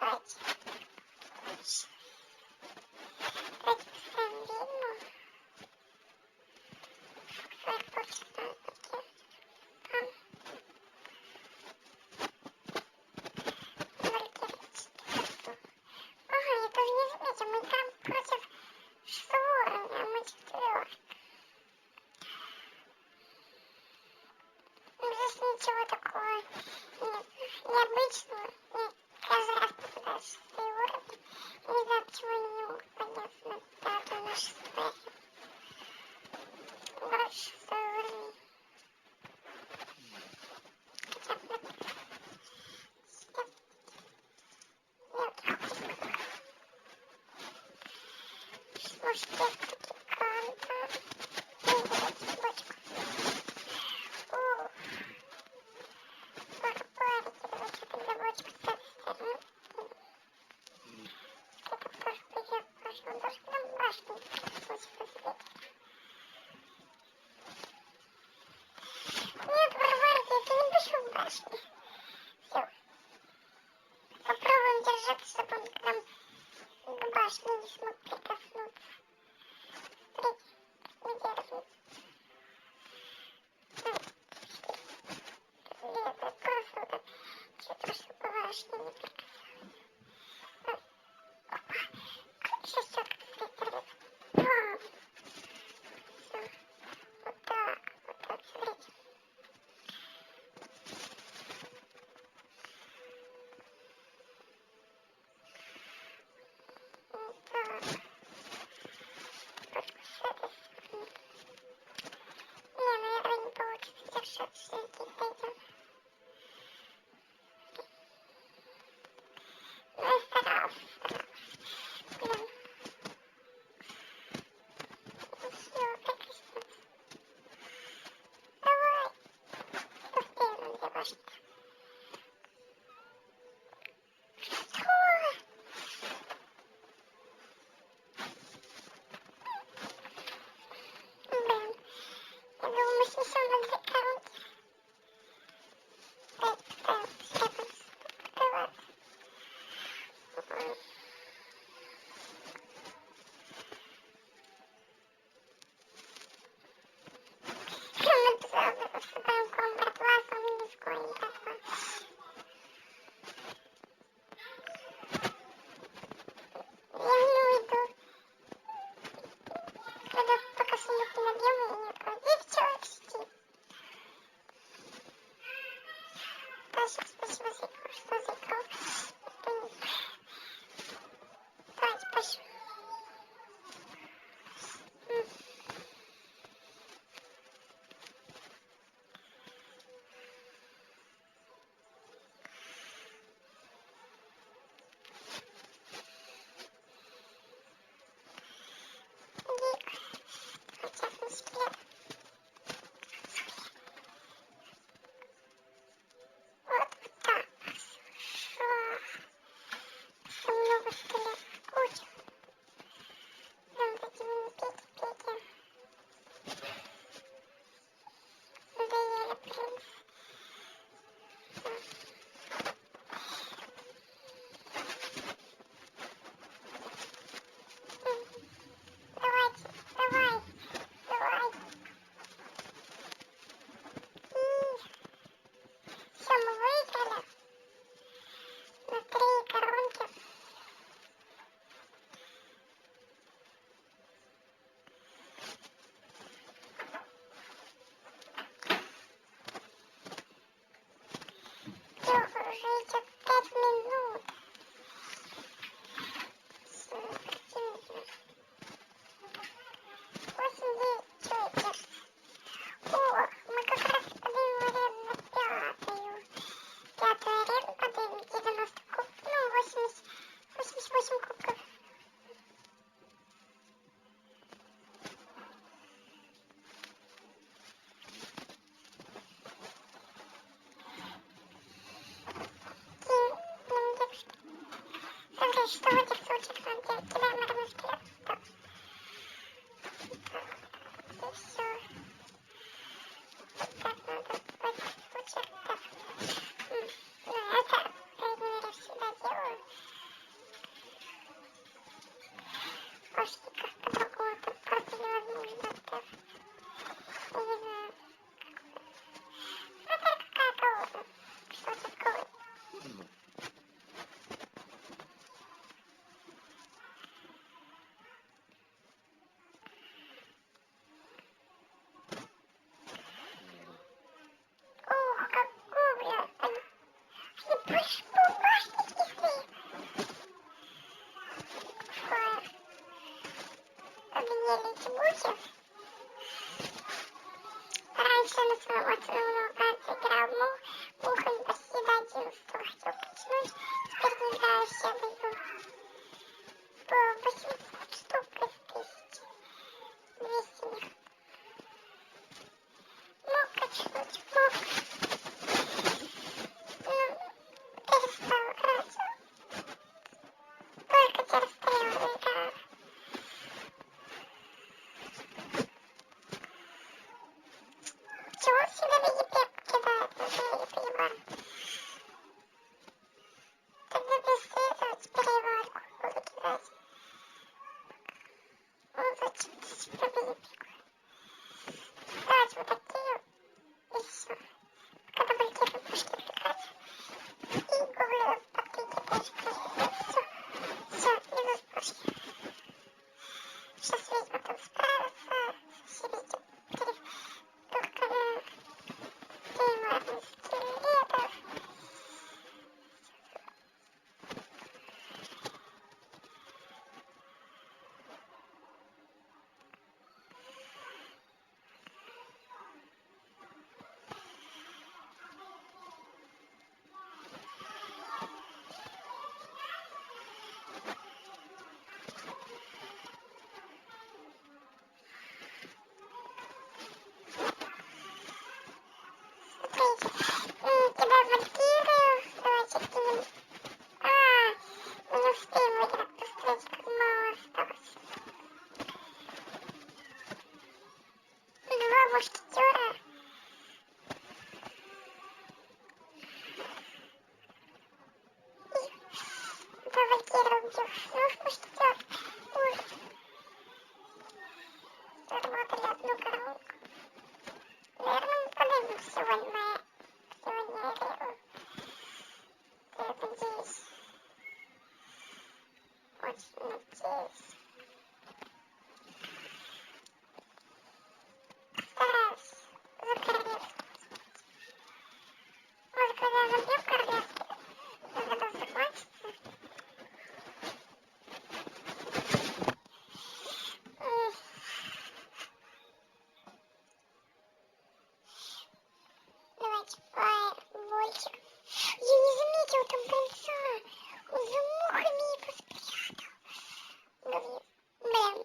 Давайте. Давайте поставим ведьму. Своих почек надо подкинуть. Там. Ага, я тоже не заметил. Мы играем против 6 уровня, а мы 4. Здесь ничего такого нет. Необычного. Нет. Каждый раз попадаю в 6 уровни. Я не знаю, почему они не могут подняться на 5 на 6. Вроде 6 уровень. Хотя бы может, я все-таки канта. Не давайте бочку. Парапарики, давайте тогда бочку ставим. Это тоже пойдет башню. Он даже прям башню пусть посветит. Нет, Варварки, я не пишу в башне. Все. Попробуем держаться, чтобы он к нам к башне не смог прикоснуться. Смотрите, не держится. Нет, это просто вот что-то, что по башне не прикасалось. Опа, сейчас четко выстрелит. Бам! Все. Вот так, смотрите. Вот так. Только с этой стороны. Не, наверное, не получится держаться, если дойдем. Ну, я старался. Блин. Все, прикоснуться. Давай. Быстрее нам для башни. Блин. Я думаю, мы снесем на 2 коронки. Давайте поставим слепок открываться. Мы сразу вступаем в комбат ласом без конника. Я не уйду. Когда пока сундук не набьем, я не открою. Видите, человек сидит. Тащик, спасибо за игру. Что за игру? Давайте пошли. Хотя бы скелет. Вот так. Хорошо. Все много скелетов. Куча. Прям такими пейте. Надоели, принц. Давайте, давай. Все, мы выиграли. На 3 коронки. Все, уже идет 5 минут. Все, активно. 8-9 человек держится. О, мы как раз поднимем арену на 5-ю. 5-ю арену поднимем, 90 кубков, ну 88 кубков. Кинем девушки. Смотри, что в этих случаях надо делать? Кидаем армию скелетов. Так. И все. Так надо в этих случаях. Так. Ну, я так, по крайней мере, всегда делаю. этих мушкетеров. Ужас. Заработали одну коробку. Наверное, мы продаем сегодня. Сегодня я верю. Я надеюсь. Очень надеюсь. Стараюсь за королевство. Может, когда я забью королевство, это закончится. Давайте фаербольчик. Я не заметил там конца. Он за мухами и поспрятал. Блин.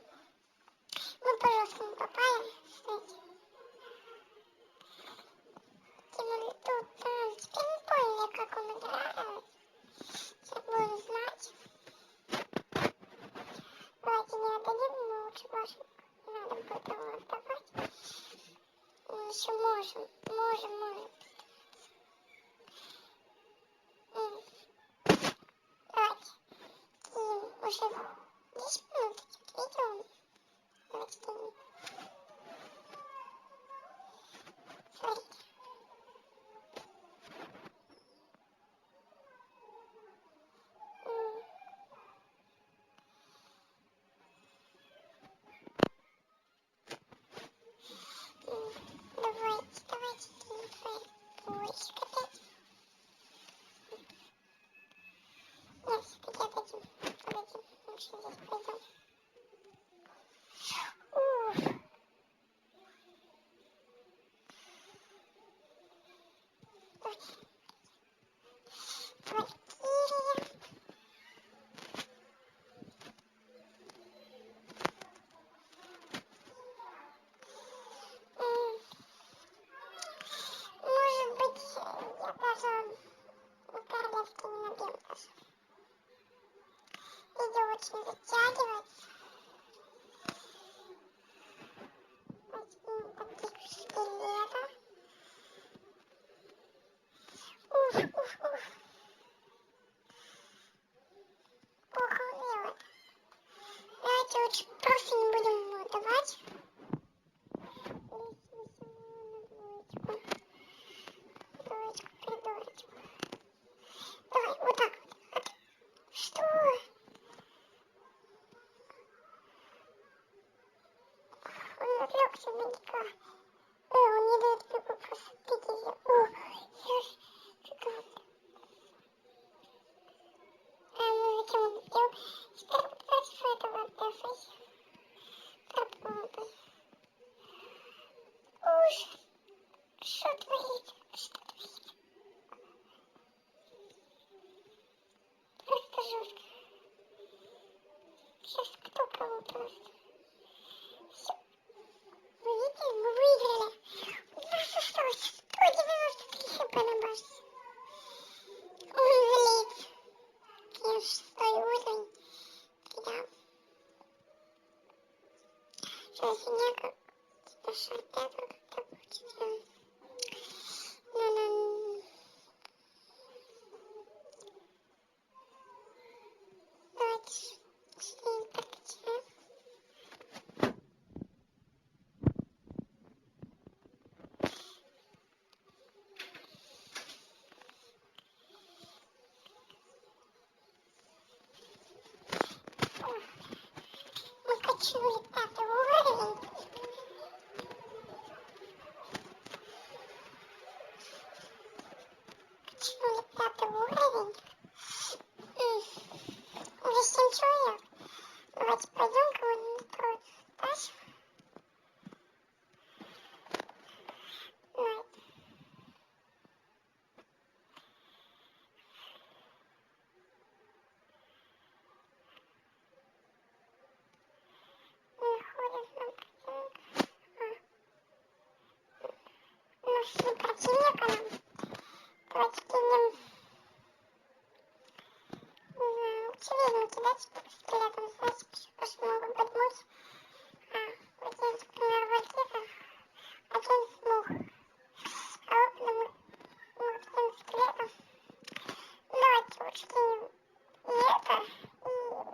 Ну, пожалуйста, не попали. Кстати. Кинули тут. Теперь не поняли, как он играет. Сейчас буду знать. Давайте не отдадим, но лучше башенку. Не надо будет его отдавать. Еще можем. Можем. Давайте. Кинем. Уже 10 минут идет видео. Давайте кинем. Смотрите. Давайте кинем фаербольчик опять. Нет, все-таки отдадим. Лучше здесь пойдем. Ух. Валькирия. Может быть, я даже на королевке не набил даже. Видео очень затягивается. Возьмем таких скелетов. Ух. Плохо он делает. Давайте лучше просто не будем ему давать. Придурочку. Давай, вот так вот. Что? Он отвлекся на дика. Он не дает пику просто пить ее. Фига. Ну зачем он сделал? Теперь против этого отдавай. Попробуй. Ужас. Что творит? Просто жестко. Сейчас кто кого просто. Все. Вы видите, мы выиграли. У нас осталось 193 хп на башне. Он залез. Я 6-й уровень. Да. Сейчас фигня как типа 65 как-то будет. Давайте что-нибудь прокачаем. Мы качнули 5-й уровень. Качнули 5-й уровень. Уже 7 человек. Давайте пойдем кого-нибудь трое. Дальше. Нашли противника нам. Давайте кинем. Не знаю, очевидно кидать скелетом, знаете, потому что могут быть мухи. Вот здесь, например, вальтита. Один смух. А вот мы кинем скелетом. Давайте лучше кинем и это, и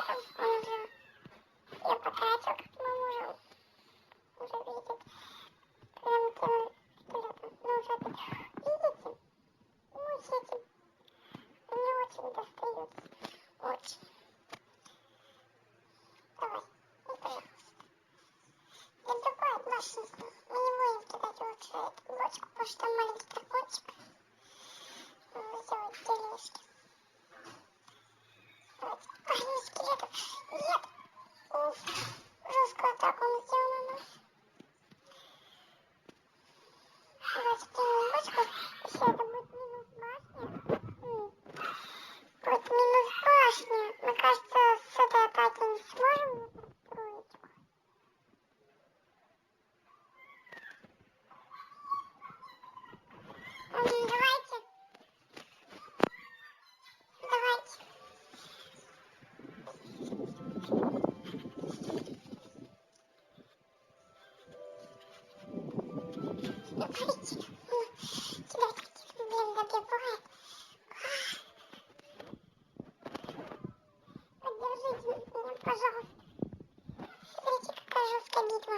скелетом. Он уже ее потратил, как мы можем уже видеть. Когда мы кинули скелетом. Но уже опять. Видите? Мучите. Мне очень достается. Очень. Давай. И пожалуйста. Я другой мощности. Мы не будем кидать лучше эту бочку, потому что там маленький дракончик. Сделать делишки. Давайте. Ай, не скелетов. Нет. Уф. Жесткую атаку он сделал на нас. Давайте кинем бочку. Еще это будет минус башня. Будет минус башня. Мне кажется, с этой атаки не сможем построить. Давайте. Давайте. Давайте. Кидайте, блин, добивает. Поддержите меня, пожалуйста. Смотрите, какая жесткая битва.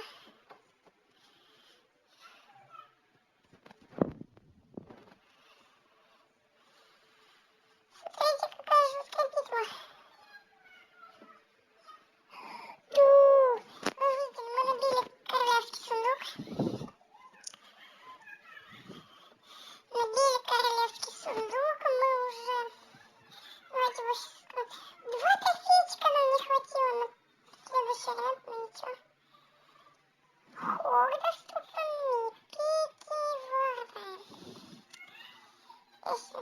Смотрите, какая жесткая битва. Видите, мы набили королевский сундук. Набили королевский сундук, мы уже... Давайте его сейчас... Два трофейчика нам не хватило на следующий ряд, но ничего. Ох, доступны пики варвары. Если